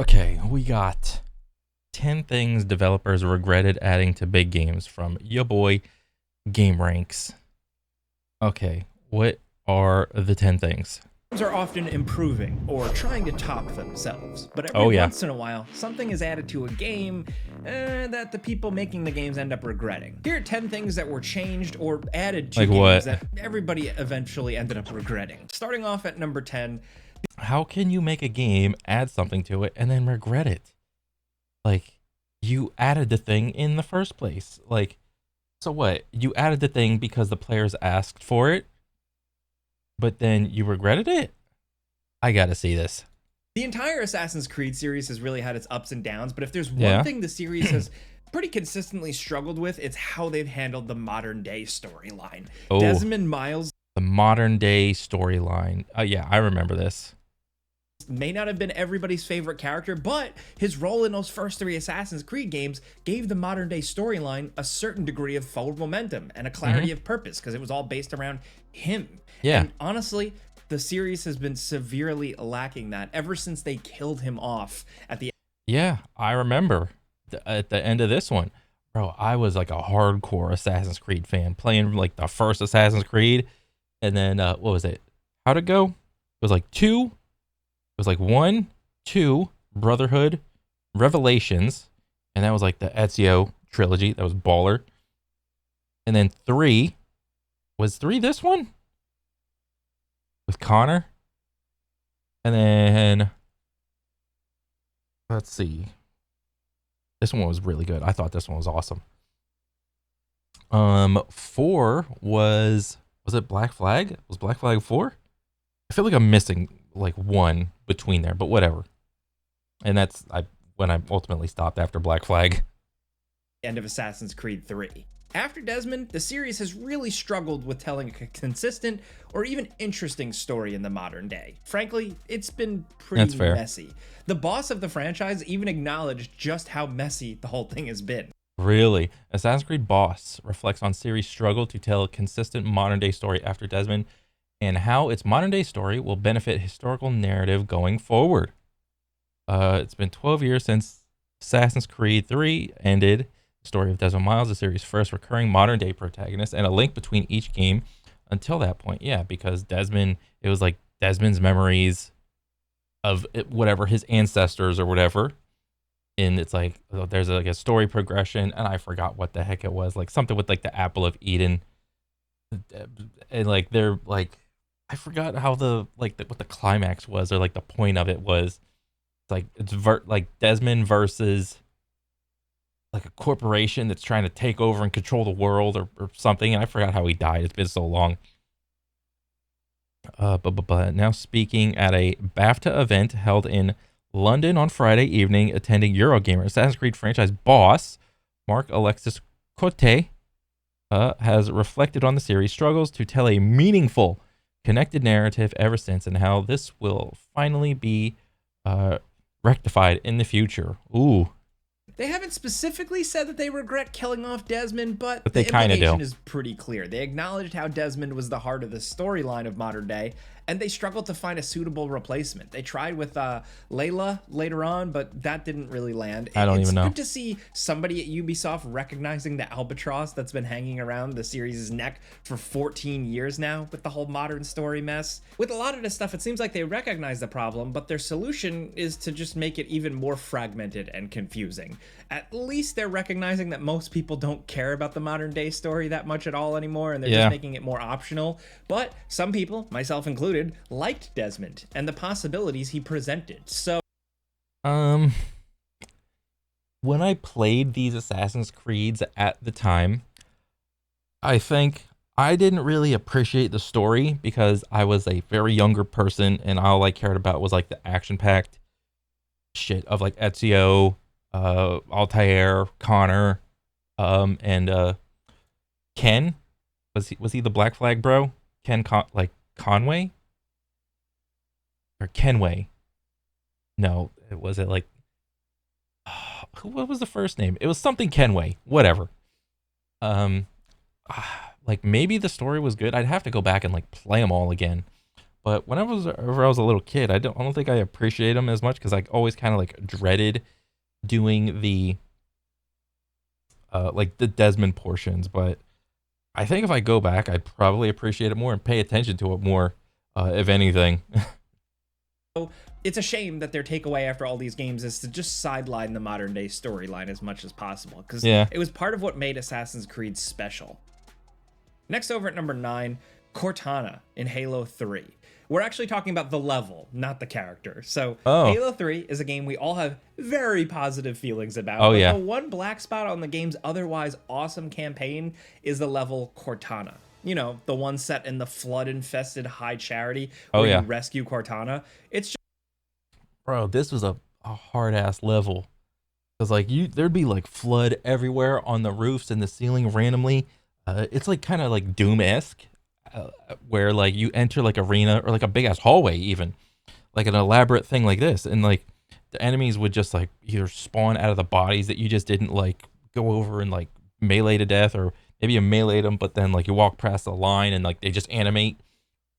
Okay, we got 10 things developers regretted adding to big games from your boy Game Ranks. Okay, what are the 10 things? Games are often improving or trying to top themselves, but every Oh, yeah. once in a while, something is added to a game that the people making the games end up regretting. Here are 10 things that were changed or added to Like games what? that everybody eventually ended up regretting. Starting off at number 10, How can you make a game, add something to it, and then regret it? Like, you added the thing in the first place. Like, so what? You added the thing because the players asked for it, but then you regretted it? I gotta see this. the entire Assassin's Creed series has really had its ups and downs, but if there's one Yeah. thing the series has pretty consistently struggled with, it's how they've handled the modern day storyline. Oh, Desmond Miles the modern day storyline. Oh, yeah, I remember this. may not have been everybody's favorite character, but his role in those first three Assassin's Creed games gave the modern day storyline a certain degree of forward momentum and a clarity of purpose because it was all based around him. Yeah. And honestly, the series has been severely lacking that ever since they killed him off at the Yeah, I remember at the end of this one. Bro, I was like a hardcore Assassin's Creed fan, playing like the first Assassin's Creed. And then, what was it? How'd it go? It was like two. It was like one, two, Brotherhood, Revelations. And that was like the Ezio trilogy. That was baller. And then three. Was three this one? With Connor? And then, let's see. This one was really good. I thought this one was awesome. Four was it Black Flag? Was Black Flag 4? I feel like I'm missing like one between there, but whatever. And that's when I ultimately stopped after Black Flag. end of Assassin's Creed 3. After Desmond, the series has really struggled with telling a consistent or even interesting story in the modern day. Frankly, it's been pretty That's fair. messy. The boss of the franchise even acknowledged just how messy the whole thing has been. Really, Assassin's Creed Boss reflects on series' struggle to tell a consistent modern day story after Desmond, and how its modern day story will benefit historical narrative going forward. It's been 12 years since Assassin's Creed 3 ended. The story of Desmond Miles, the series' first recurring modern day protagonist, and a link between each game until that point. Yeah, because Desmond, it was like Desmond's memories of whatever his ancestors or whatever. And it's like there's like a story progression, and I forgot what the heck it was, like something with like the apple of Eden, and like they're like, I forgot how what the climax was, or like the point of it was. It's like like Desmond versus like a corporation that's trying to take over and control the world, or something. And I forgot how he died. It's been so long. But now speaking at a BAFTA event held in London on Friday evening, attending Eurogamer, Assassin's Creed franchise boss Mark Alexis Cote has reflected on the series' struggles to tell a meaningful, connected narrative ever since, and how this will finally be rectified in the future. Ooh. They haven't specifically said that they regret killing off Desmond, but But they the kinda implication do. is pretty clear. They acknowledged how Desmond was the heart of the storyline of modern day, and they struggled to find a suitable replacement. They tried with Layla later on, but that didn't really land. I don't It's even know. good to see somebody at Ubisoft recognizing the albatross that's been hanging around the series' neck for 14 years now with the whole modern story mess. With a lot of this stuff, it seems like they recognize the problem, but their solution is to just make it even more fragmented and confusing. At least they're recognizing that most people don't care about the modern day story that much at all anymore, and they're Yeah. just making it more optional. But some people, myself included, liked Desmond and the possibilities he presented. So Um, when I played these Assassin's Creeds at the time, I think I didn't really appreciate the story because I was a very younger person, and all I cared about was like the action-packed shit of like Ezio, Altair, Connor, and Ken. Was he the Black Flag bro? Like Conway or Kenway? No, was it like what was the first name? It was something Kenway. Whatever. Um, like maybe the story was good. I'd have to go back and like play them all again. But whenever I was a little kid, I don't think I appreciated them as much because I always kind of like dreaded doing the like the Desmond portions. But I think if I go back, I'd probably appreciate it more and pay attention to it more, if anything. So it's a shame that their takeaway after all these games is to just sideline the modern day storyline as much as possible, because Yeah. it was part of what made Assassin's Creed special. Next, over at number 9, Cortana in Halo 3. We're actually talking about the level, not the character. So Oh. Halo 3 is a game we all have very positive feelings about. Oh, but yeah. the one black spot on the game's otherwise awesome campaign is the level Cortana. You know, the one set in the flood-infested High Charity Oh, where yeah. you rescue Cortana. It's Bro, this was a hard ass level. Cause like there'd be like flood everywhere on the roofs and the ceiling randomly. It's like kind of like Doom-esque, where like you enter like arena or like a big ass hallway even, like an elaborate thing like this, and like the enemies would just like either spawn out of the bodies that you just didn't like go over and like melee to death, or maybe you meleeed them, but then like you walk past the line and like they just animate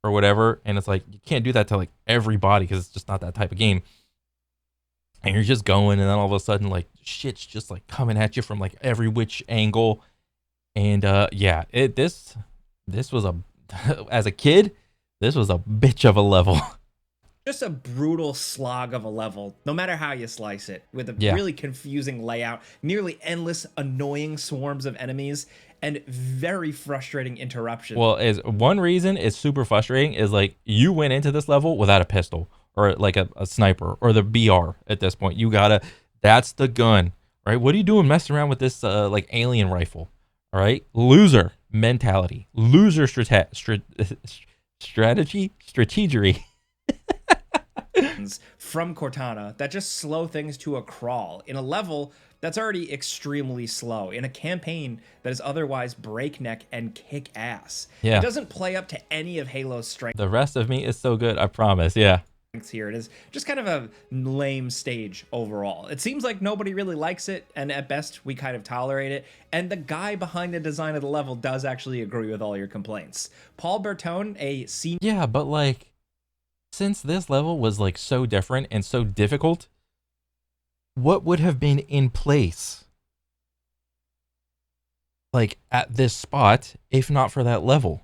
or whatever, and it's like you can't do that to like everybody because it's just not that type of game. And you're just going, and then all of a sudden like shit's just like coming at you from like every which angle. And yeah, this was a as a kid, this was a bitch of a level. just a brutal slog of a level, no matter how you slice it, with a Yeah. really confusing layout, nearly endless, annoying swarms of enemies, and very frustrating interruptions. Well, is one reason it's super frustrating is like you went into this level without a pistol or like a sniper or the BR at this point. You gotta, that's the gun, right? What are you doing messing around with this like alien rifle? All right, loser mentality, loser strategy. From Cortana that just slow things to a crawl in a level that's already extremely slow, in a campaign that is otherwise breakneck and kick ass. Yeah. It doesn't play up to any of Halo's strengths The rest of me is so good, I promise. Yeah. here. It is just kind of a lame stage overall. It seems like nobody really likes it, and at best we kind of tolerate it. And the guy behind the design of the level does actually agree with all your complaints. Paul Bertone, a senior Yeah, but like, since this level was like so different and so difficult, what would have been in place like at this spot if not for that level?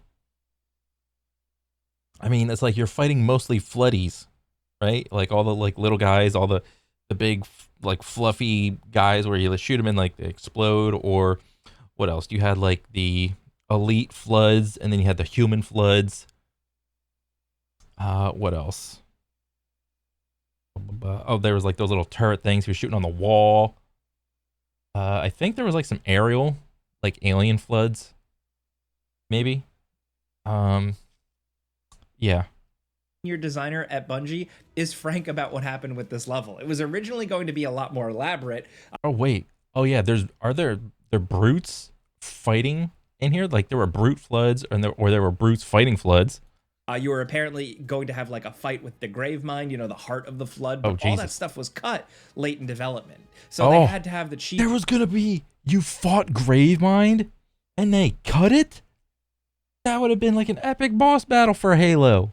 I mean, it's like you're fighting mostly floodies, right? Like all the like little guys, all the big like fluffy guys where you shoot them and like they explode, or what else? You had like the elite floods, and then you had the human floods. What else? Oh, there was like those little turret things he was shooting on the wall. I think there was like some aerial, like alien floods, maybe. Yeah. Your designer at Bungie is frank about what happened with this level. It was originally going to be a lot more elaborate. Oh wait. Oh yeah. There brutes fighting in here? Like there were brute floods, or there were brutes fighting floods. You were apparently going to have like a fight with the Gravemind, you know, the heart of the flood, Oh, but all that Jesus. stuff was cut late in development. So they Oh, had to have the cheap There was gonna be, you fought Gravemind, and they cut it. That would have been like an epic boss battle for Halo.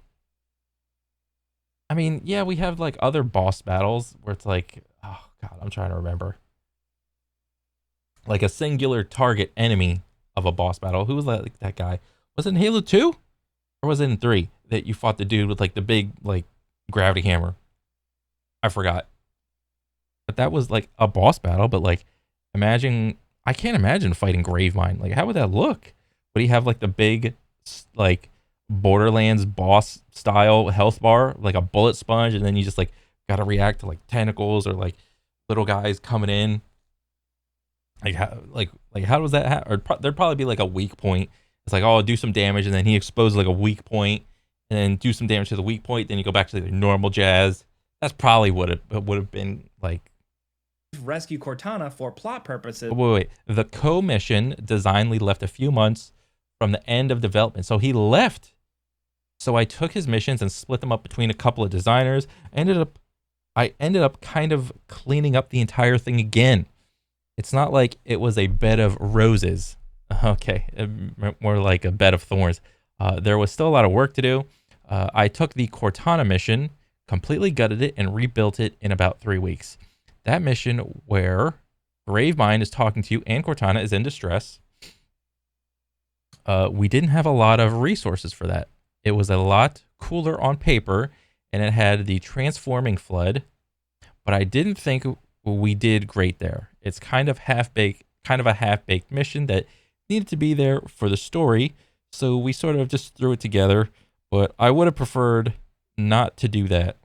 I mean, yeah, we have like other boss battles where it's like, oh god, I'm trying to remember. Like a singular target enemy of a boss battle. Who was that? Like that guy? Was it in Halo 2? Or was it in 3 that you fought the dude with like the big like gravity hammer? I forgot. But that was like a boss battle. But like, I can't imagine fighting Gravemind. Like, how would that look? Would he have like the big like Borderlands boss style health bar, like a bullet sponge, and then you just like gotta react to like tentacles or like little guys coming in? Like how does that happen? Or there'd probably be like a weak point. It's like, oh, do some damage, and then he exposes like a weak point, and then do some damage to the weak point. Then you go back to the normal jazz. That's probably what it would have been like. rescue Cortana for plot purposes. Wait. The co-mission design lead left a few months from the end of development, so he left. So I took his missions and split them up between a couple of designers. I ended up kind of cleaning up the entire thing again. It's not like it was a bed of roses. Okay, more like a bed of thorns. There was still a lot of work to do. I took the Cortana mission, completely gutted it, and rebuilt it in about 3 weeks. That mission where Gravemind is talking to you and Cortana is in distress. We didn't have a lot of resources for that. It was a lot cooler on paper, and it had the transforming flood, but I didn't think we did great there. It's kind of a half-baked mission that needed to be there for the story, so we sort of just threw it together, but I would have preferred not to do that.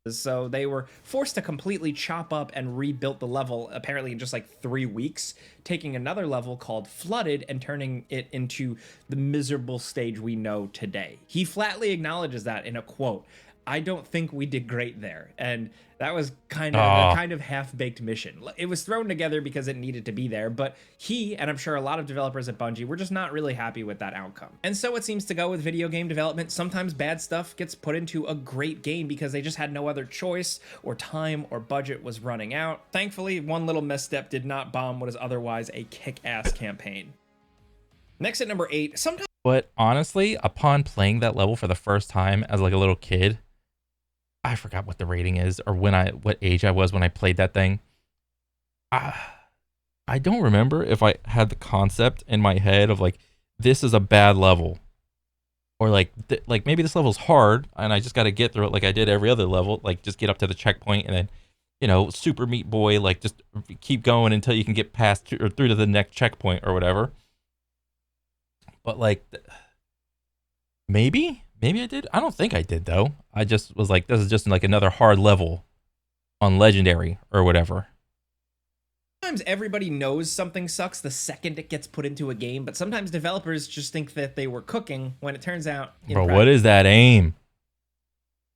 So they were forced to completely chop up and rebuild the level, apparently in just like 3 weeks, taking another level called Flooded and turning it into the miserable stage we know today. He flatly acknowledges that in a quote. I don't think we did great there. And that was kind of a kind of half-baked mission. It was thrown together because it needed to be there, but he, and I'm sure a lot of developers at Bungie, were just not really happy with that outcome. And so it seems to go with video game development. Sometimes bad stuff gets put into a great game because they just had no other choice, or time or budget was running out. Thankfully, one little misstep did not bomb what is otherwise a kick-ass campaign. Next at number 8, sometimes... But honestly, upon playing that level for the first time as like a little kid, I forgot what the rating is or what age I was when I played that thing. I don't remember if I had the concept in my head of like, this is a bad level, or like maybe this level's hard and I just got to get through it like I did every other level, like just get up to the checkpoint and then, you know, Super Meat Boy, like just keep going until you can get past or through to the next checkpoint or whatever. But like, maybe I did. I don't think I did though. I just was like, this is just like another hard level on Legendary or whatever. Sometimes everybody knows something sucks the second it gets put into a game, but sometimes developers just think that they were cooking when it turns out... Bro, what is that aim?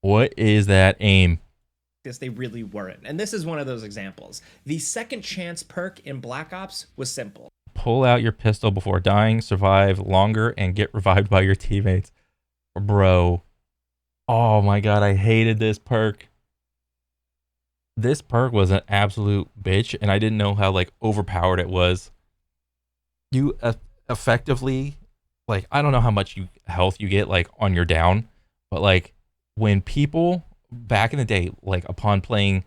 What is that aim? They really weren't. And this is one of those examples. The second chance perk in Black Ops was simple. Pull out your pistol before dying, survive longer, and get revived by your teammates. Bro. Oh my god, I hated this perk. This perk was an absolute bitch, and I didn't know how like overpowered it was. You effectively, like, I don't know how much health you get like on your down, but like when people back in the day, like upon playing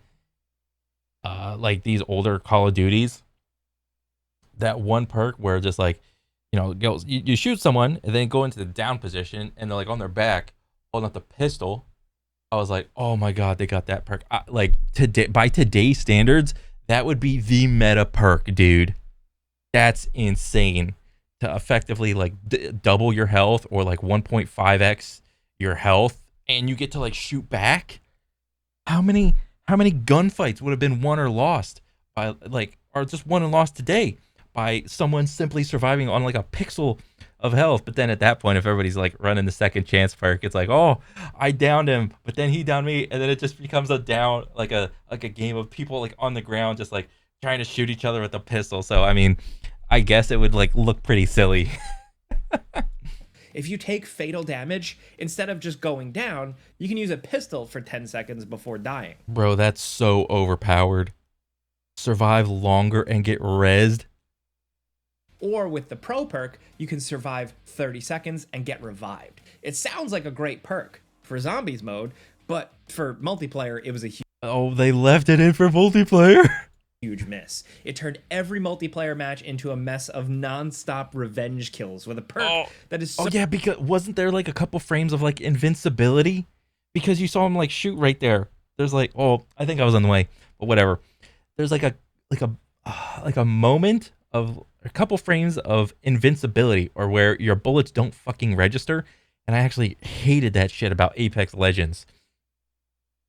like these older Call of Duties, that one perk where just like, you know, you shoot someone and then go into the down position and they're like on their back holding up the pistol. I was like, oh my god, they got that perk. Like today, by today's standards, that would be the meta perk, dude. That's insane to effectively like double your health or like 1.5x your health, and you get to like shoot back. How many gunfights would have been won or lost by like, or just won and lost today by someone simply surviving on like a pixel of health? But then at that point, if everybody's like running the second chance perk, it's like, oh, I downed him, but then he downed me, and then it just becomes a down, like a game of people like on the ground just like trying to shoot each other with a pistol. So I mean, I guess it would like look pretty silly. If you take fatal damage, instead of just going down, you can use a pistol for 10 seconds before dying. Bro, that's so overpowered. Survive longer and get rezzed. Or with the pro perk, you can survive 30 seconds and get revived. It sounds like a great perk for zombies mode, but for multiplayer, it was a they left it in for multiplayer. Huge miss. It turned every multiplayer match into a mess of non-stop revenge kills with a perk that is so... Oh yeah, because wasn't there like a couple frames of like invincibility? Because you saw him like shoot right there. There's like, I think I was on the way, but whatever. There's like a moment of a couple frames of invincibility, or where your bullets don't fucking register, and I actually hated that shit about Apex Legends.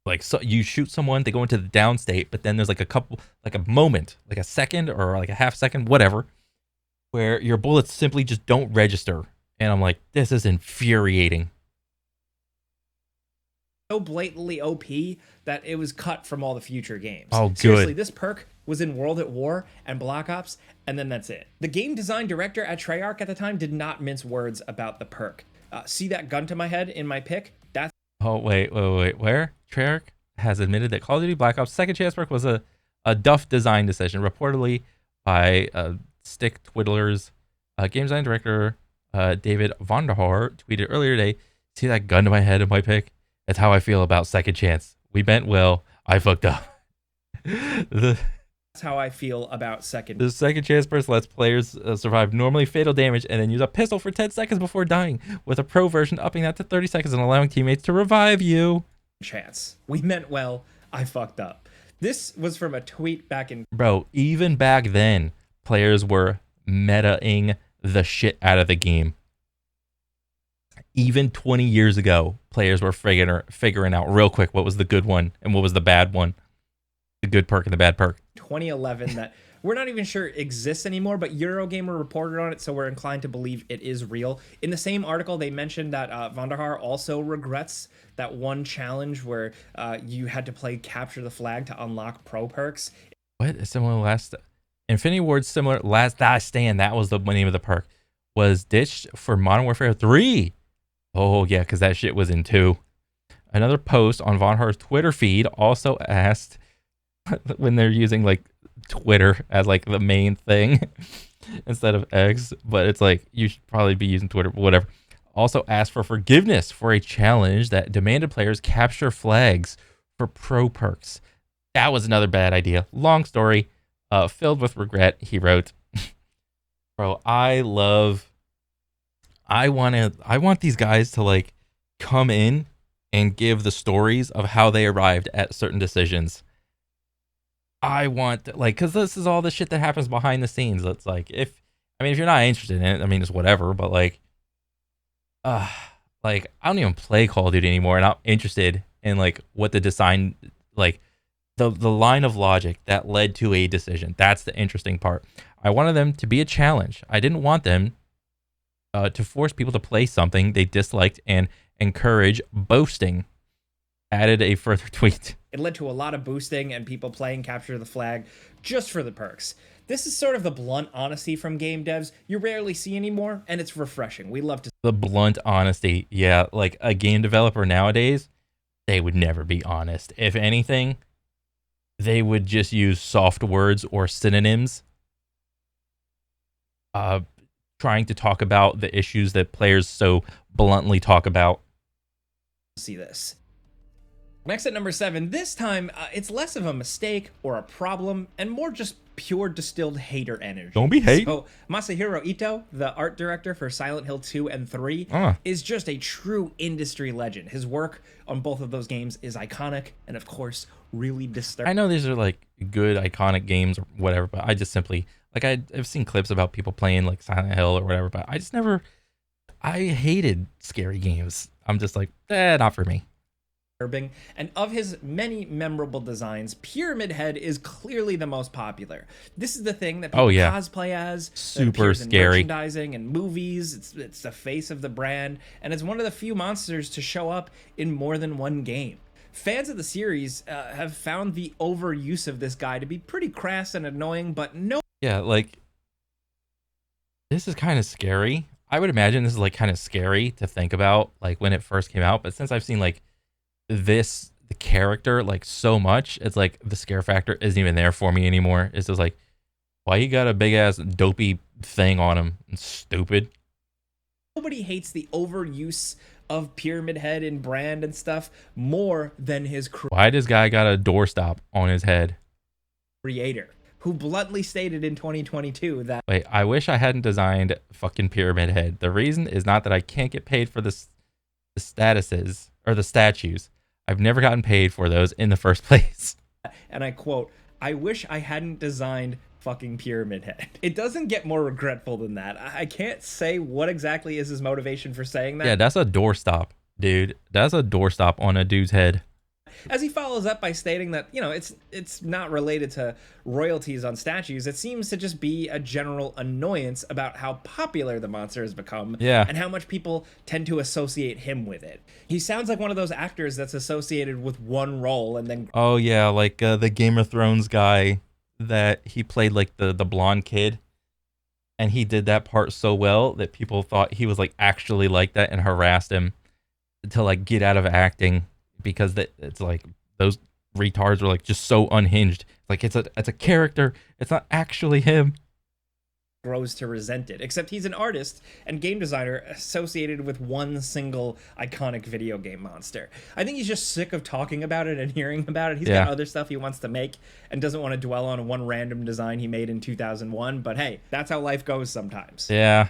Like, so you shoot someone, they go into the down state, but then there's like a moment, like a second or like a half second, whatever, where your bullets simply just don't register. And I'm like, this is infuriating. So blatantly OP that it was cut from all the future games. Oh, good. Seriously, this perk was in World at War and Black Ops, and then that's it. The game design director at Treyarch at the time did not mince words about the perk. See that gun to my head in my pick? That's... Oh, wait. Where? Treyarch has admitted that Call of Duty Black Ops second chance perk was a duff design decision, reportedly by Stick Twiddlers. Game design director David Vonderhaar tweeted earlier today, See that gun to my head in my pick? That's how I feel about second chance. We meant well. I fucked up. the That's how I feel about second. The second chance burst lets players survive normally fatal damage and then use a pistol for 10 seconds before dying, with a pro version upping that to 30 seconds and allowing teammates to revive you. Chance. We meant well. I fucked up. This was from a tweet back in... Bro, even back then, players were meta-ing the shit out of the game. Even 20 years ago, players were figuring out real quick what was the good one and what was the bad one. The good perk and the bad perk. 2011 that we're not even sure exists anymore, but Eurogamer reported on it, so we're inclined to believe it is real. In the same article, they mentioned that Vonderhaar also regrets that one challenge where you had to play Capture the Flag to unlock pro perks. What? Similar last... Infinity Ward's similar last stand, that was the name of the perk, was ditched for Modern Warfare 3. Oh, yeah, because that shit was in 2. Another post on Vonderhaar's Twitter feed also asked, when they're using, like, Twitter as, like, the main thing instead of X, but it's like, you should probably be using Twitter, whatever. Also asked for forgiveness for a challenge that demanded players capture flags for pro perks. That was another bad idea. Long story, filled with regret, he wrote. Bro, I want these guys to, like, come in and give the stories of how they arrived at certain decisions. I want, like, because this is all the shit that happens behind the scenes. It's like, if you're not interested in it, I mean, it's whatever, but like I don't even play Call of Duty anymore, and I'm interested in, like, what the design, like, the line of logic that led to a decision. That's the interesting part. I wanted them to be a challenge. I didn't want them to force people to play something they disliked and encourage boasting. Added a further tweet. It led to a lot of boosting and people playing Capture the Flag just for the perks. This is sort of the blunt honesty from game devs you rarely see anymore, and it's refreshing. We love to... The blunt honesty. Yeah, like, a game developer nowadays, they would never be honest. If anything, they would just use soft words or synonyms, trying to talk about the issues that players so bluntly talk about. See this. Next at number 7, this time it's less of a mistake or a problem and more just pure distilled hater energy. Don't be hating. So Masahiro Ito, the art director for Silent Hill 2 and 3, is just a true industry legend. His work on both of those games is iconic and, of course, really disturbing. I know these are, like, good iconic games or whatever, but I just simply, like, I've seen clips about people playing, like, Silent Hill or whatever, but I hated scary games. I'm just like, not for me. And of his many memorable designs, Pyramid Head is clearly the most popular. This is the thing that people cosplay as. Super scary. In merchandising and movies. It's the face of the brand, and it's one of the few monsters to show up in more than one game. Fans of the series have found the overuse of this guy to be pretty crass and annoying, but no... Yeah, like, this is kind of scary. I would imagine this is, like, kind of scary to think about, like, when it first came out, but since I've seen, like, the character, like, so much, it's like the scare factor isn't even there for me anymore. It's just like, why you got a big ass dopey thing on him? It's stupid. Nobody hates the overuse of Pyramid Head in brand and stuff more than his Why does guy got a doorstop on his head? Creator, who bluntly stated in 2022 that... Wait, I wish I hadn't designed fucking Pyramid Head. The reason is not that I can't get paid for the statuses or the statues. I've never gotten paid for those in the first place. And I quote, I wish I hadn't designed fucking Pyramid Head. It doesn't get more regretful than that. I can't say what exactly is his motivation for saying that. Yeah, that's a doorstop, dude. That's a doorstop on a dude's head. As he follows up by stating that, you know, it's not related to royalties on statues. It seems to just be a general annoyance about how popular the monster has become, and how much people tend to associate him with it. He sounds like one of those actors that's associated with one role and then... Oh, yeah, like the Game of Thrones guy that he played, like, the blonde kid. And he did that part so well that people thought he was, like, actually like that and harassed him to, like, get out of acting. Because it's like those retards are, like, just so unhinged. Like, it's a character. It's not actually him. grows to resent it, except he's an artist and game designer associated with one single iconic video game monster. I think he's just sick of talking about it and hearing about it. He's got Yeah. other stuff he wants to make and doesn't want to dwell on one random design he made in 2001, but hey, that's how life goes sometimes. Yeah.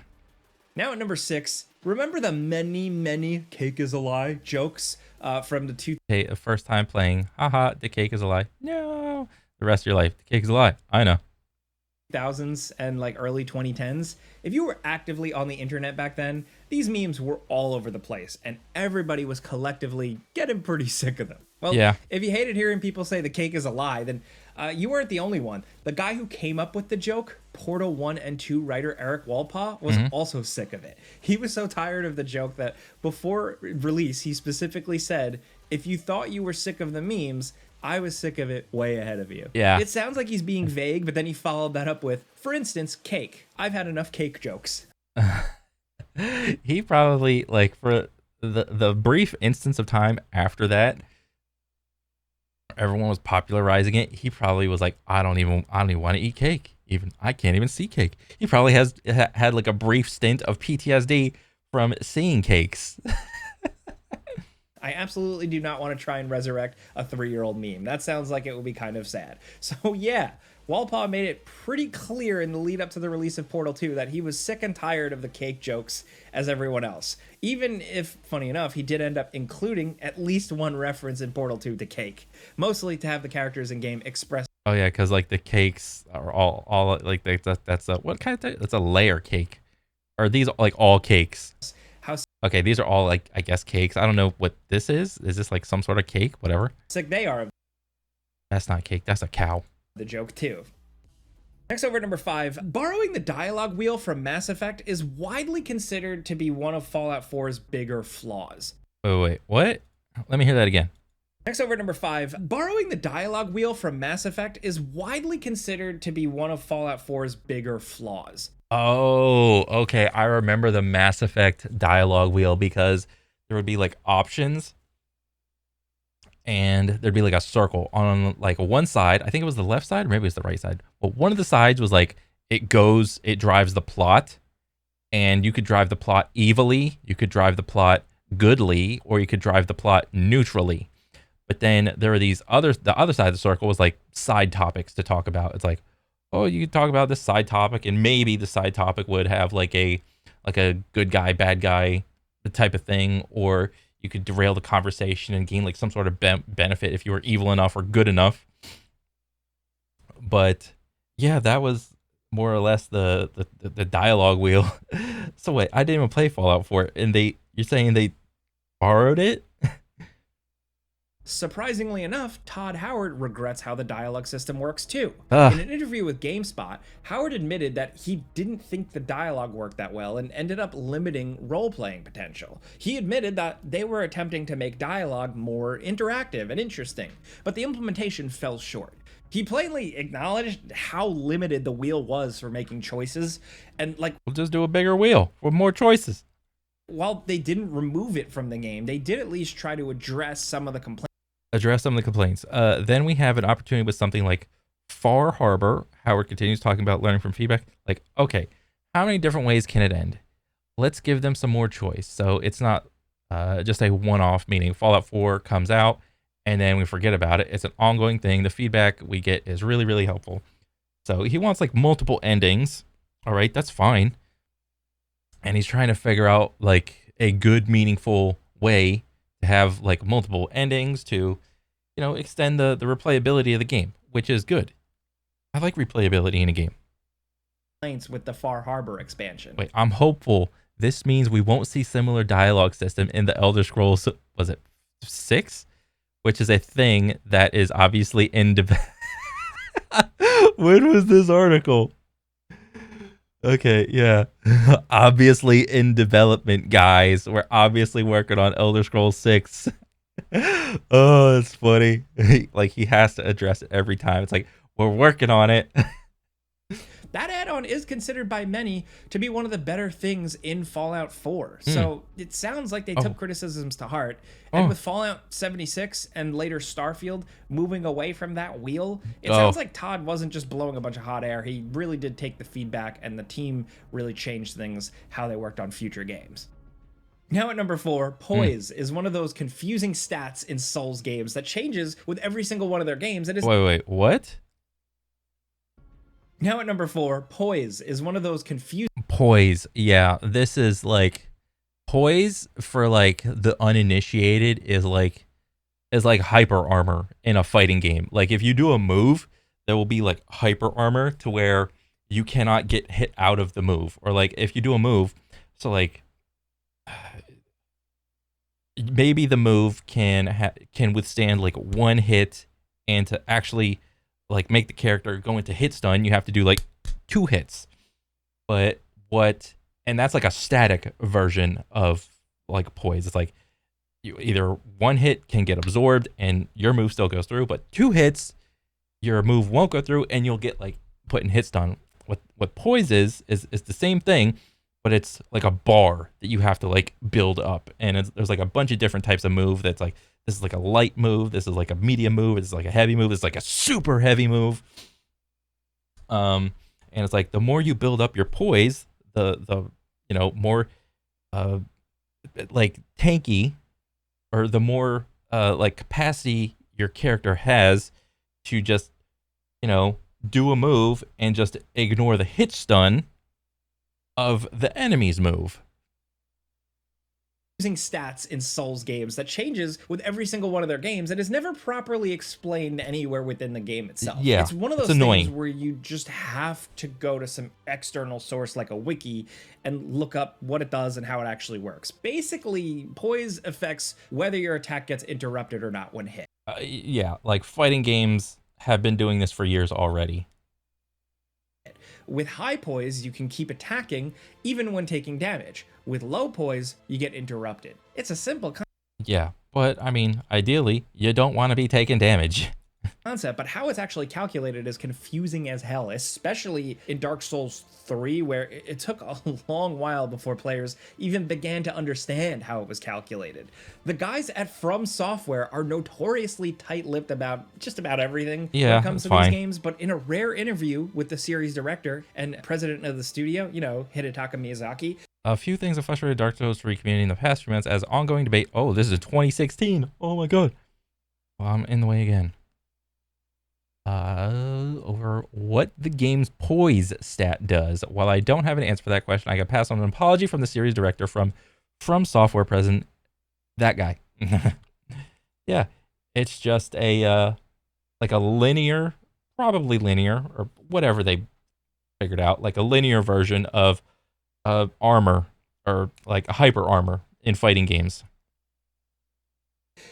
Now at number 6, remember the many cake is a lie jokes from the Okay, the first time playing, haha, the cake is a lie. No. The rest of your life, the cake is a lie. I know. 2000s and like early 2010s. If you were actively on the internet back then, these memes were all over the place and everybody was collectively getting pretty sick of them. Well, Yeah. if you hated hearing people say the cake is a lie, then you weren't the only one. The guy who came up with the joke, Portal 1 and 2 writer Eric Walpaugh, was also sick of it. He was so tired of the joke that before release, he specifically said, if you thought you were sick of the memes, I was sick of it way ahead of you. Yeah. It sounds like he's being vague, but then he followed that up with, for instance, cake. I've had enough cake jokes. He probably, like, for the brief instance of time after that, everyone was popularizing it. He probably was like, I don't even want to eat cake. Even I can't even see cake. He probably had like a brief stint of PTSD from seeing cakes. I absolutely do not want to try and resurrect a 3-year-old meme. That sounds like it would be kind of sad. So yeah, Walpaugh made it pretty clear in the lead up to the release of Portal 2 that he was sick and tired of the cake jokes as everyone else. Even if, funny enough, he did end up including at least one reference in Portal 2 to cake, mostly to have the characters in game express. Oh yeah, because like the cakes are all like that's a what kind of thing? That's a layer cake. Are these like all cakes? How Okay, these are all like I guess cakes. I don't know what this is. Is this like some sort of cake? Whatever. sick they are of That's not cake. That's a cow. the joke too. Next, over at number 5, borrowing the dialogue wheel from Mass Effect is widely considered to be one of Fallout 4's bigger flaws. Wait, what? Let me hear that again. Next, over at number 5, borrowing the dialogue wheel from Mass Effect is widely considered to be one of Fallout 4's bigger flaws. Oh, okay. I remember the Mass Effect dialogue wheel because there would be like options and there'd be like a circle on like one side. I think it was the left side, or maybe it was the right side. But one of the sides was like it drives the plot, and you could drive the plot evilly, you could drive the plot goodly, or you could drive the plot neutrally. But then there are the other side of the circle was like side topics to talk about. It's like, oh, you could talk about this side topic, and maybe the side topic would have like a good guy, bad guy type of thing, or you could derail the conversation and gain like some sort of benefit if you were evil enough or good enough. But yeah, that was more or less the dialogue wheel. So wait, I didn't even play Fallout 4, and you're saying they borrowed it? Surprisingly enough, Todd Howard regrets how the dialogue system works too. Ugh. In an interview with GameSpot, Howard admitted that he didn't think the dialogue worked that well and ended up limiting role-playing potential. He admitted that they were attempting to make dialogue more interactive and interesting, but the implementation fell short. He plainly acknowledged how limited the wheel was for making choices, and like, We'll just do a bigger wheel with more choices. while they didn't remove it from the game, they did at least try to address some of the complaints. Address some of the complaints. Then we have an opportunity with something like Far Harbor. Howard continues talking about learning from feedback. Like, okay, how many different ways can it end? Let's give them some more choice. So it's not just a one-off, meaning Fallout 4 comes out and then we forget about it. It's an ongoing thing. The feedback we get is really, really helpful. So he wants like multiple endings. All right, that's fine. And he's trying to figure out like a good, meaningful way to have like multiple endings to, extend the replayability of the game, which is good. I like replayability in a game. With the Far Harbor expansion. Wait, I'm hopeful this means we won't see similar dialogue system in the Elder Scrolls, was it 6? Which is a thing that is obviously in development. When was this article? Okay, yeah. Obviously in development, guys. We're obviously working on Elder Scrolls 6. Oh, it's funny. Like he has to address it every time. It's like, we're working on it. That add-on is considered by many to be one of the better things in Fallout 4. Hmm. So it sounds like they took Oh. criticisms to heart. And Oh. with Fallout 76 and later Starfield moving away from that wheel, it sounds Oh. like Todd wasn't just blowing a bunch of hot air. He really did take the feedback, and the team really changed things, how they worked on future games. Now at number 4, Hmm. poise is one of those confusing stats in Souls games that changes with every single one of their games. Wait. What? Now at number 4, poise is one of those confusing Poise. Yeah, this is like poise for like the uninitiated is like hyper armor in a fighting game. Like if you do a move, there will be like hyper armor to where you cannot get hit out of the move. Or like if you do a move, so like maybe the move can withstand like one hit, and to actually like make the character go into hit stun, you have to do like 2 hits. But what and that's like a static version of like poise. It's like you either one hit can get absorbed and your move still goes through, but 2 hits your move won't go through and you'll get like put in hit stun. What poise is the same thing, but it's like a bar that you have to like build up, and there's like a bunch of different types of move. That's like this is like a light move, this is like a medium move, this is like a heavy move, this is like a super heavy move. And it's like the more you build up your poise, the more uh like tanky, or the more like capacity your character has to just do a move and just ignore the hit stun of the enemy's move. stats in Souls games that changes with every single one of their games and is never properly explained anywhere within the game itself. Yeah, It's one of it's those things annoying. where you just have to go to some external source like a wiki and look up what it does and how it actually works. Basically, poise affects whether your attack gets interrupted or not when hit. Yeah, like fighting games have been doing this for years already. With high poise, you can keep attacking even when taking damage. With low poise, you get interrupted. It's a simple Yeah, but I mean, ideally, you don't want to be taking damage. concept, but how it's actually calculated is confusing as hell, especially in Dark Souls 3, where it took a long while before players even began to understand how it was calculated. The guys at From Software are notoriously tight-lipped about just about everything when Yeah, it comes it's to these fine. games, but in a rare interview with the series director and president of the studio, Hidetaka Miyazaki, A few things have frustrated Dark Souls 3 community in the past few months as ongoing debate. Oh, this is 2016. Oh my god. Well, I'm in the way again. Over what the game's poise stat does. While I don't have an answer for that question, I can pass on an apology from the series director from Software President. That guy. Yeah, it's just a like a linear, probably linear or whatever they figured out, like a linear version of armor, or like hyper armor in fighting games.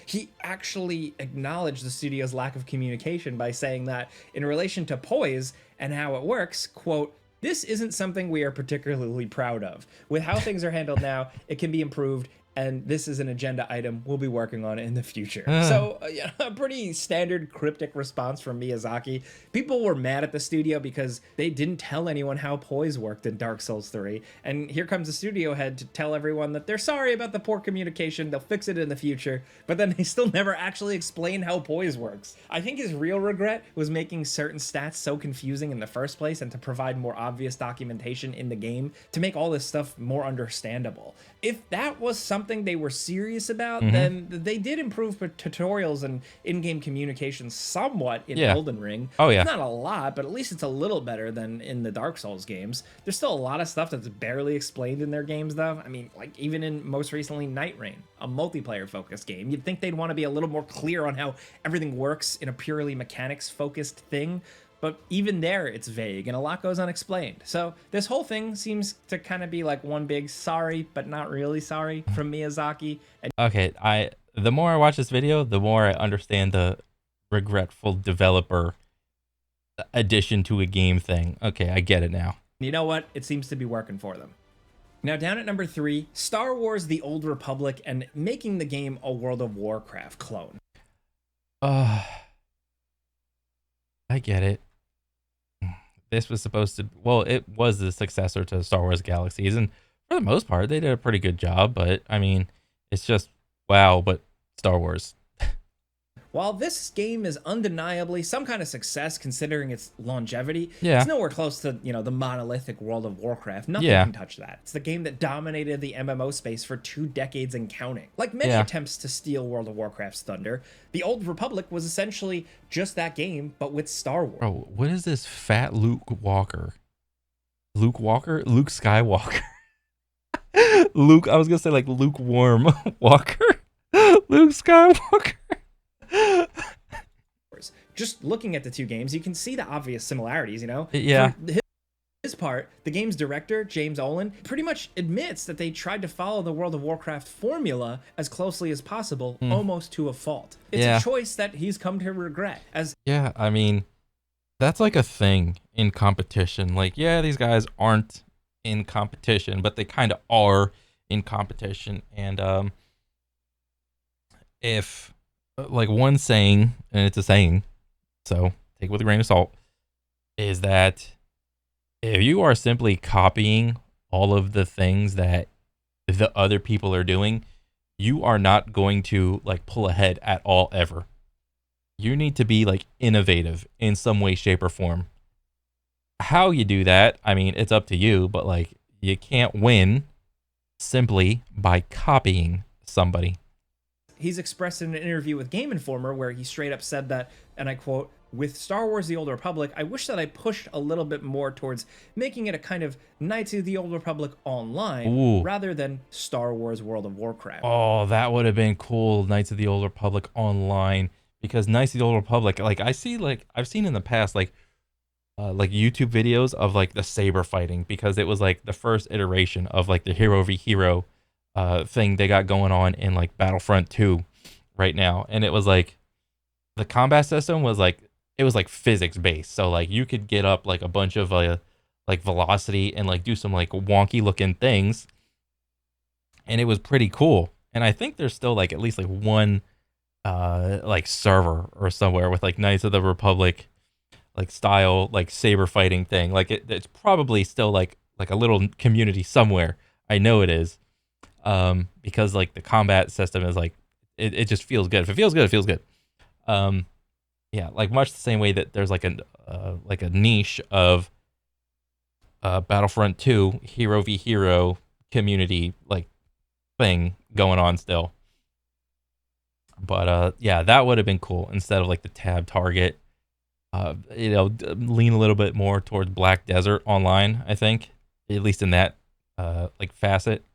he actually acknowledged the studio's lack of communication by saying that in relation to poise and how it works, quote, this isn't something we are particularly proud of. With how things are handled now, it can be improved, and this is an agenda item we'll be working on in the future. So, a pretty standard cryptic response from Miyazaki. People were mad at the studio because they didn't tell anyone how poise worked in Dark Souls 3. And here comes the studio head to tell everyone that they're sorry about the poor communication, they'll fix it in the future, but then they still never actually explain how poise works. I think his real regret was making certain stats so confusing in the first place, and to provide more obvious documentation in the game to make all this stuff more understandable. If that was something they were serious about, then they did improve tutorials and in-game communication somewhat in Yeah. Elden Ring. Oh, yeah. It's not a lot, but at least it's a little better than in the Dark Souls games. There's still a lot of stuff that's barely explained in their games, though. I mean, like even in most recently Night Rain, a multiplayer-focused game, you'd think they'd want to be a little more clear on how everything works in a purely mechanics-focused thing. But even there, it's vague and a lot goes unexplained. So this whole thing seems to kind of be like one big sorry, but not really sorry from Miyazaki. And Okay, the more I watch this video, the more I understand the regretful developer addition to a game thing. Okay, I get it now. you know what? It seems to be working for them. Now, down at number 3, Star Wars The Old Republic and making the game a World of Warcraft clone. I get it. this was supposed to, well, it was the successor to Star Wars Galaxies, and for the most part, they did a pretty good job. But I mean, it's just wow, but Star Wars. While this game is undeniably some kind of success considering its longevity, it's Yeah, nowhere close to, the monolithic World of Warcraft. Nothing yeah, can touch that. It's the game that dominated the MMO space for 2 decades and counting. Like many yeah. attempts to steal World of Warcraft's thunder, the Old Republic was essentially just that game, but with Star Wars. Bro, what is this fat Luke Walker? Luke Walker? Luke Skywalker. Luke, I was gonna say like lukewarm Walker. Luke Skywalker. Just looking at the two games, you can see the obvious similarities. Yeah, For his part, the game's director, James Olin, pretty much admits that they tried to follow the World of Warcraft formula as closely as possible, almost to a fault. It's yeah, a choice that he's come to regret. As yeah. I mean, that's like a thing in competition. Like, yeah, these guys aren't in competition, but they kind of are in competition. And if like one saying, and it's a saying, so take it with a grain of salt, is that if you are simply copying all of the things that the other people are doing, you are not going to like pull ahead at all ever. You need to be like innovative in some way, shape, or form. How you do that, I mean, it's up to you, but like you can't win simply by copying somebody. he's expressed in an interview with Game Informer where he straight up said that, and I quote, "With Star Wars The Old Republic, I wish that I pushed a little bit more towards making it a kind of Knights of the Old Republic online Ooh. rather than Star Wars World of Warcraft." Oh, that would have been cool, Knights of the Old Republic online. Because Knights of the Old Republic, like I've seen in the past, like YouTube videos of like the saber fighting, because it was like the first iteration of like the hero v hero thing they got going on in like Battlefront 2 right now. And it was like the combat system was like, it was like physics based. So like you could get up like a bunch of like velocity and like do some like wonky looking things, and it was pretty cool. And I think there's still like at least like one like server or somewhere with like Knights of the Republic like style like saber fighting thing. Like it's probably still like a little community somewhere. I know it is. Because like the combat system is like it just feels good. If it feels good, it feels good. Um yeah, like much the same way that there's like a niche of Battlefront 2 hero v hero community like thing going on still. But yeah, that would have been cool instead of like the tab target. Lean a little bit more towards Black Desert Online, I think, at least in that like facet.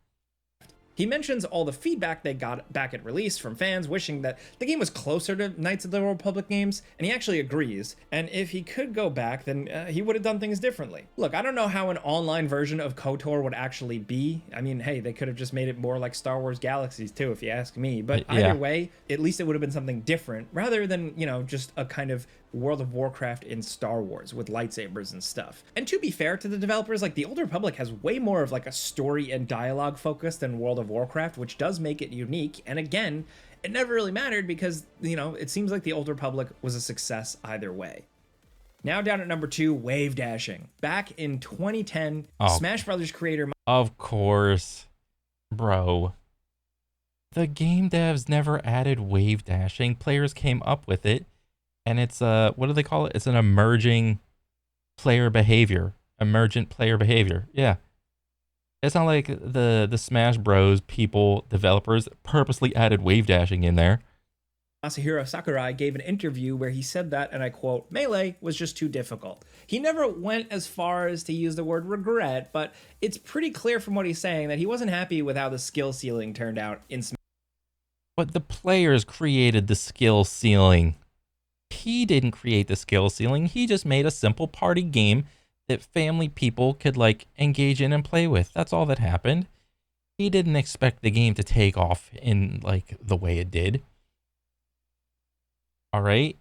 He mentions all the feedback they got back at release from fans wishing that the game was closer to Knights of the Old Republic games, and he actually agrees. And if he could go back, then he would have done things differently. Look, I don't know how an online version of KOTOR would actually be. I mean, hey, they could have just made it more like Star Wars Galaxies too, if you ask me. But Yeah. either way, at least it would have been something different, rather than, just a kind of World of Warcraft in Star Wars with lightsabers and stuff. And to be fair to the developers, like the Old Republic has way more of like a story and dialogue focus than World of Warcraft, which does make it unique. And again, it never really mattered because, it seems like the Old Republic was a success either way. Now down at number 2, wave dashing. Back in 2010, Smash Brothers creator... Of course, bro. The game devs never added wave dashing. Players came up with it. And it's what do they call it? It's an emergent player behavior. Yeah. It's not like the Smash Bros. People, developers, purposely added wave dashing in there. Masahiro Sakurai gave an interview where he said that, and I quote, "Melee was just too difficult." He never went as far as to use the word regret, but it's pretty clear from what he's saying that he wasn't happy with how the skill ceiling turned out in Smash. But the players created the skill ceiling. He didn't create the skill ceiling. He just made a simple party game that family people could like engage in and play with. That's all that happened. He didn't expect the game to take off in like the way it did. All right.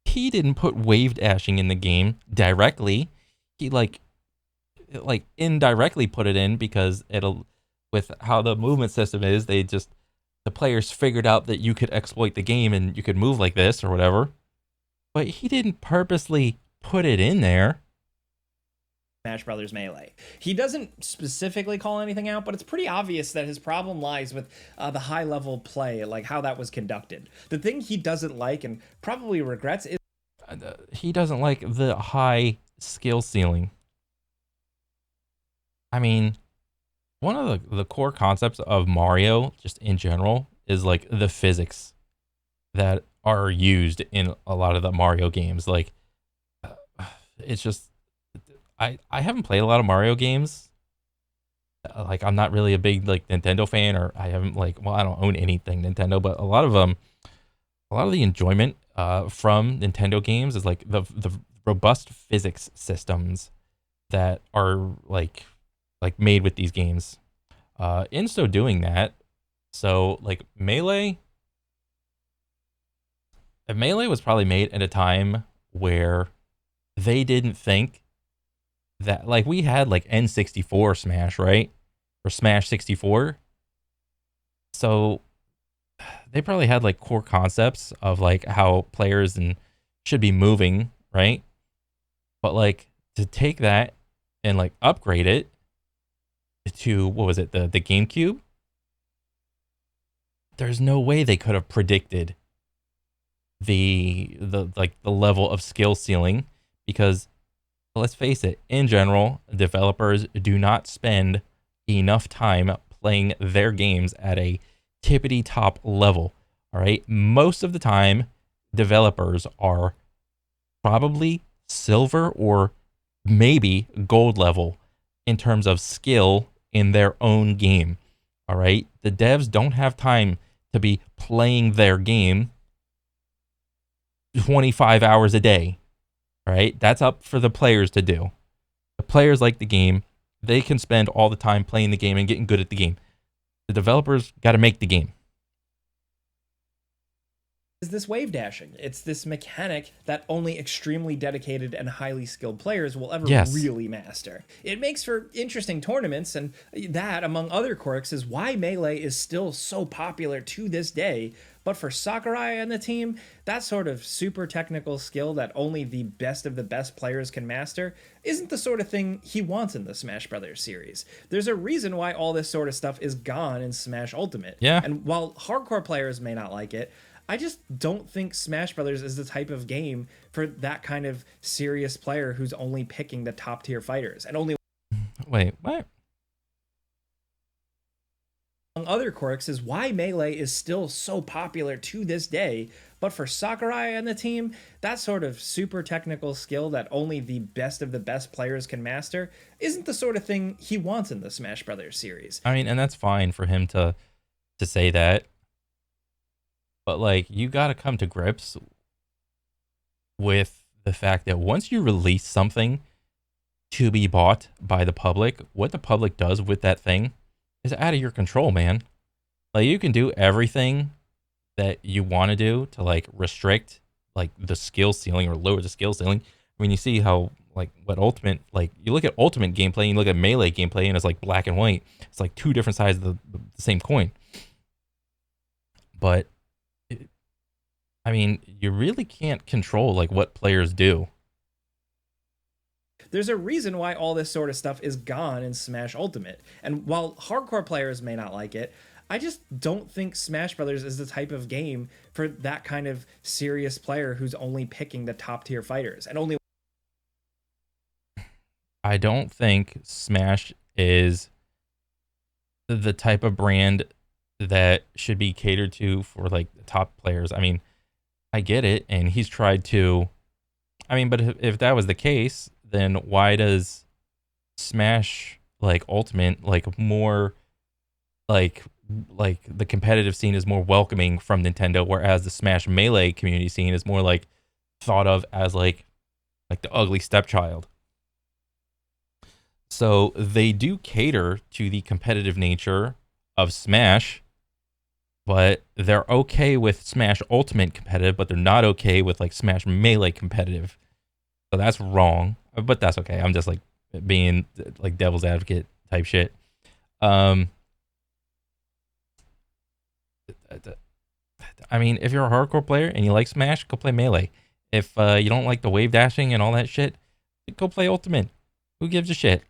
He didn't put wave dashing in the game directly. He like indirectly put it in because it'll, with how the movement system is, the players figured out that you could exploit the game and you could move like this or whatever. but he didn't purposely put it in there. Smash Brothers Melee. He doesn't specifically call anything out, but it's pretty obvious that his problem lies with the high level play, like how that was conducted. The thing he doesn't like and probably regrets is He doesn't like the high skill ceiling. I mean, one of the core concepts of Mario, just in general, is like the physics that are used in a lot of the Mario games. Like, it's just I haven't played a lot of Mario games. Like, I'm not really a big like Nintendo fan, or I haven't like, well, I don't own anything Nintendo, but a lot of them, a lot of the enjoyment from Nintendo games is like the robust physics systems that are like made with these games. In so doing that, so like Melee was probably made at a time where they didn't think that, like, we had like N64 Smash, right? Or Smash 64. So they probably had like core concepts of like how players and should be moving, right? But like to take that and like upgrade it to, what was it, the GameCube? There's no way they could have predicted the level of skill ceiling, because let's face it, in general, developers do not spend enough time playing their games at a tippity top level. All right. Most of the time, developers are probably silver or maybe gold level in terms of skill in their own game. All right. The devs don't have time to be playing their game 25 hours a day. Right? That's up for the players to do. The players like the game. They can spend all the time playing the game and getting good at the game. The developers got to make the game. this wave dashing. It's this mechanic that only extremely dedicated and highly skilled players will ever Yes. really master. It makes for interesting tournaments, and that, among other quirks, is why Melee is still so popular to this day. But for Sakurai and the team, that sort of super technical skill that only the best of the best players can master isn't the sort of thing he wants in the Smash Brothers series. There's a reason why all this sort of stuff is gone in Smash Ultimate. Yeah. And while hardcore players may not like it, I just don't think Smash Brothers is the type of game for that kind of serious player who's only picking the top tier fighters and only. Wait, what? Among other quirks is why Melee is still so popular to this day. But for Sakurai and the team, that sort of super technical skill that only the best of the best players can master isn't the sort of thing he wants in the Smash Brothers series. I mean, and that's fine for him to say that. But like, you got to come to grips with the fact that once you release something to be bought by the public, what the public does with that thing is out of your control, man. Like, you can do everything that you want to do to like restrict like the skill ceiling or lower the skill ceiling. I mean, you see how like what Ultimate, like you look at Ultimate gameplay and you look at Melee gameplay and it's like black and white. It's like two different sides of the same coin. But I mean, you really can't control like what players do. There's a reason why all this sort of stuff is gone in Smash Ultimate. And while hardcore players may not like it, I just don't think Smash Brothers is the type of game for that kind of serious player who's only picking the top tier fighters and only. I don't think Smash is the type of brand that should be catered to for like the top players. I mean, I get it, and he's tried to. I mean, but if that was the case, then why does Smash like Ultimate like more like the competitive scene is more welcoming from Nintendo, whereas the Smash Melee community scene is more like thought of as like the ugly stepchild. So they do cater to the competitive nature of Smash, but they're okay with Smash Ultimate competitive, but they're not okay with like Smash Melee competitive. So that's wrong, but that's okay. I'm just like being like devil's advocate type shit. I mean, if you're a hardcore player and you like Smash, go play Melee. If you don't like the wave dashing and all that shit, go play Ultimate. Who gives a shit?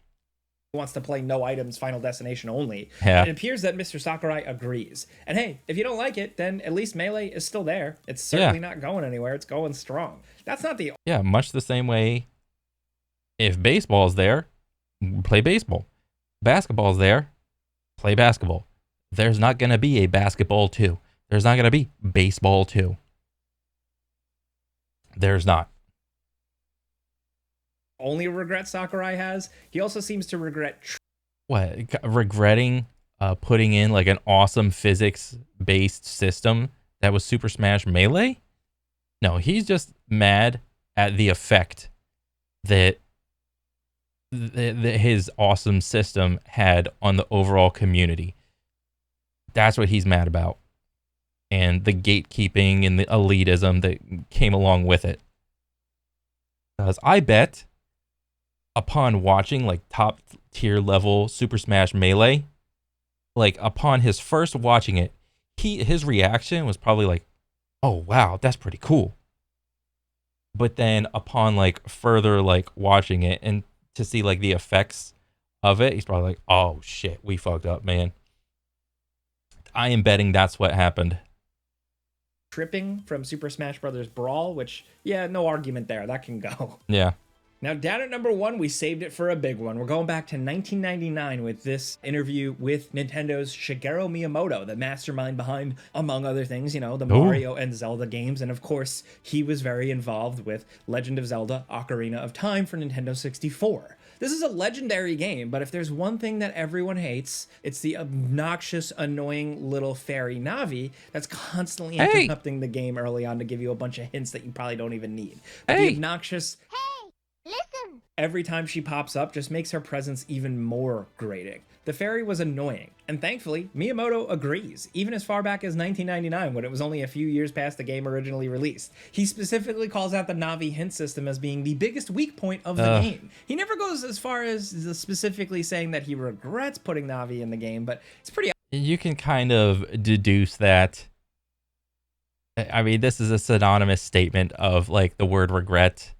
Wants to play no items Final Destination only. Yeah. And it appears that Mr. Sakurai agrees. And hey, if you don't like it, then at least Melee is still there. It's certainly not going anywhere. It's going strong. That's not the... Yeah, much the same way if baseball's there, play baseball. Basketball's there, play basketball. There's not going to be a basketball 2. There's not going to be baseball 2. There's not. Only regret Sakurai has. He also seems to regret... Regretting putting in like an awesome physics-based system that was Super Smash Melee? No, he's just mad at the effect that his awesome system had on the overall community. That's what he's mad about. And the gatekeeping and the elitism that came along with it. Because I bet upon watching like top tier level Super Smash Melee, like upon his first watching it, his reaction was probably like, oh wow, that's pretty cool. But then upon like further like watching it and to see like the effects of it, he's probably like, oh shit, we fucked up, man. I am betting that's what happened. Tripping from Super Smash Bros. Brawl, which, yeah, no argument there. That can go. Yeah. Now, down at number 1, we saved it for a big one. We're going back to 1999 with this interview with Nintendo's Shigeru Miyamoto, the mastermind behind, among other things, you know, the Mario and Zelda games. And of course, he was very involved with Legend of Zelda Ocarina of Time for Nintendo 64. This is a legendary game, but if there's one thing that everyone hates, it's the obnoxious, annoying little fairy Navi that's constantly interrupting the game early on to give you a bunch of hints that you probably don't even need. But the obnoxious... Listen! Every time she pops up just makes her presence even more grating. The fairy was annoying, and thankfully, Miyamoto agrees, even as far back as 1999 when it was only a few years past the game originally released. He specifically calls out the Navi hint system as being the biggest weak point of the game. He never goes as far as specifically saying that he regrets putting Navi in the game, but it's pretty... You can kind of deduce that. I mean, this is a synonymous statement of like the word regret.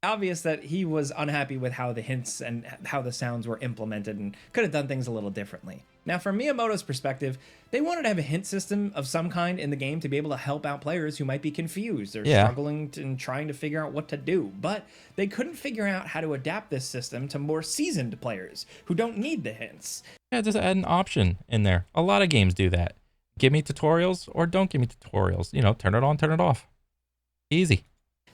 Obvious that he was unhappy with how the hints and how the sounds were implemented and could have done things a little differently. Now, from Miyamoto's perspective, they wanted to have a hint system of some kind in the game to be able to help out players who might be confused or struggling and trying to figure out what to do, but they couldn't figure out how to adapt this system to more seasoned players who don't need the hints. Yeah, just add an option in there. A lot of games do that. Give me tutorials or don't give me tutorials. You know, turn it on, turn it off. Easy.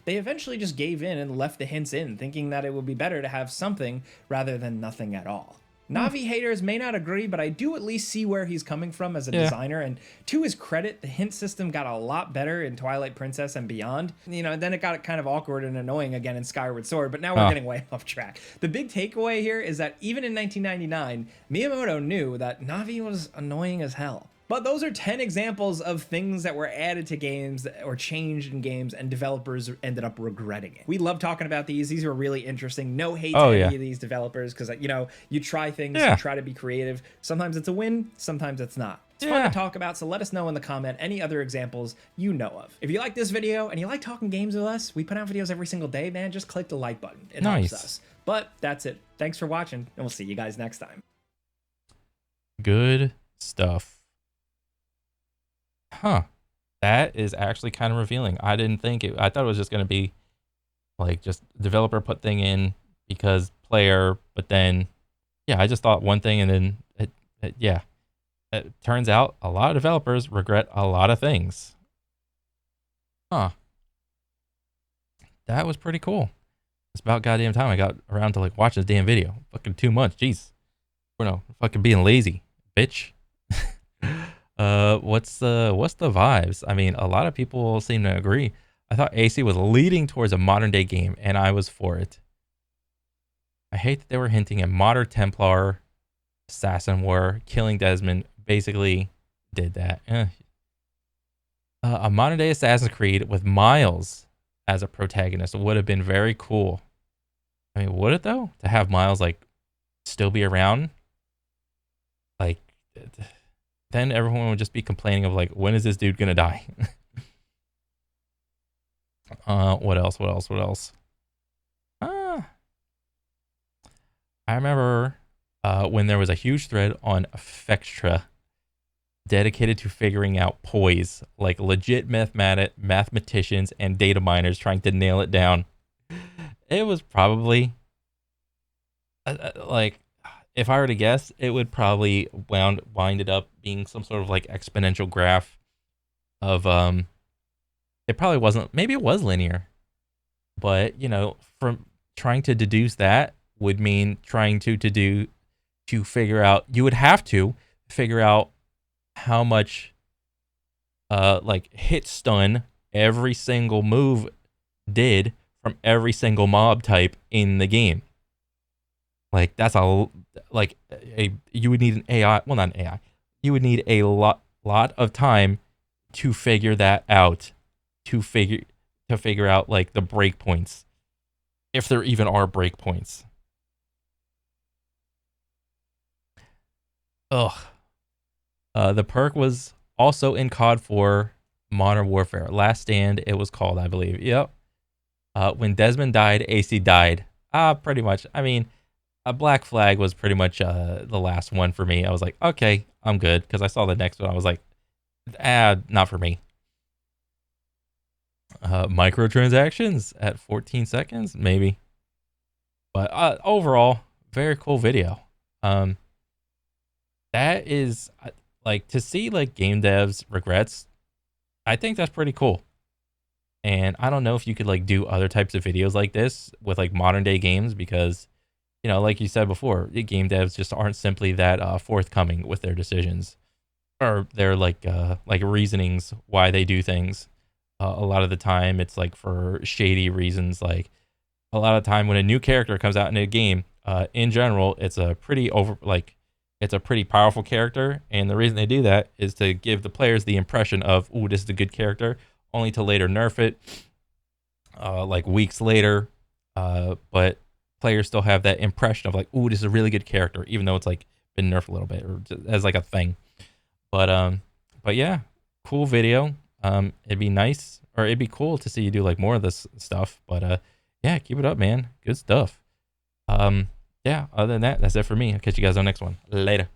They eventually just gave in and left the hints in, thinking that it would be better to have something rather than nothing at all. Navi haters may not agree, but I do at least see where he's coming from as a designer, and to his credit, the hint system got a lot better in Twilight Princess and beyond. You know, then it got kind of awkward and annoying again in Skyward Sword, but now we're getting way off track. The big takeaway here is that even in 1999, Miyamoto knew that Navi was annoying as hell. But those are 10 examples of things that were added to games or changed in games and developers ended up regretting it. We love talking about these. These are really interesting. No hate to any of these developers because, you know, you try things, you try to be creative. Sometimes it's a win, sometimes it's not. It's fun to talk about, so let us know in the comment any other examples you know of. If you like this video and you like talking games with us, we put out videos every single day, man. Just click the like button. It helps us. But that's it. Thanks for watching, and we'll see you guys next time. Good stuff. Huh. That is actually kind of revealing. I didn't think it. I thought it was just going to be like just developer put thing in because player, but then, yeah, I just thought one thing and then, it turns out a lot of developers regret a lot of things. Huh. That was pretty cool. It's about goddamn time I got around to like watching this damn video. Fucking 2 months. Jeez. Fucking being lazy, bitch. What's the vibes? I mean, a lot of people seem to agree. I thought AC was leading towards a modern day game, and I was for it. I hate that they were hinting at modern Templar assassin war. Killing Desmond basically did that. A modern day Assassin's Creed with Miles as a protagonist would have been very cool. I mean, would it though? To have Miles like still be around? Like, then everyone would just be complaining of like, when is this dude gonna die? What else? What else? What else? Uh, I remember when there was a huge thread on Fextra dedicated to figuring out poise, like legit mathematicians and data miners trying to nail it down. It was probably like, if I were to guess, it would probably wind it up being some sort of like exponential graph of it probably wasn't, maybe it was linear, but from trying to deduce that would mean trying to figure out, you would have to figure out how much like hit stun every single move did from every single mob type in the game. Like that's a like a you would need an AI, well not an AI. You would need a lot of time to figure that out, to figure out like the breakpoints, if there even are breakpoints. Ugh. The perk was also in COD 4 Modern Warfare. Last Stand, it was called, I believe. Yep. When Desmond died, AC died. Pretty much. I mean, a Black Flag was pretty much the last one for me. I was like, okay, I'm good, because I saw the next one. I was like, not for me. Microtransactions at 14 seconds, maybe. But overall, very cool video. That is like, to see like game devs regrets. I think that's pretty cool. And I don't know if you could like do other types of videos like this with like modern day games, because like you said before, game devs just aren't simply that forthcoming with their decisions, or their like reasonings why they do things. A lot of the time it's like for shady reasons. Like a lot of time when a new character comes out in a game, in general, it's a it's a pretty powerful character, and the reason they do that is to give the players the impression of, "Ooh, this is a good character," only to later nerf it, like weeks later. But players still have that impression of like, "Ooh, this is a really good character," even though it's like been nerfed a little bit, or just as like a thing. But yeah, cool video. It'd be nice, or it'd be cool to see you do like more of this stuff. But yeah, keep it up, man. Good stuff. Yeah, other than that, that's it for me. I'll catch you guys on the next one. Later.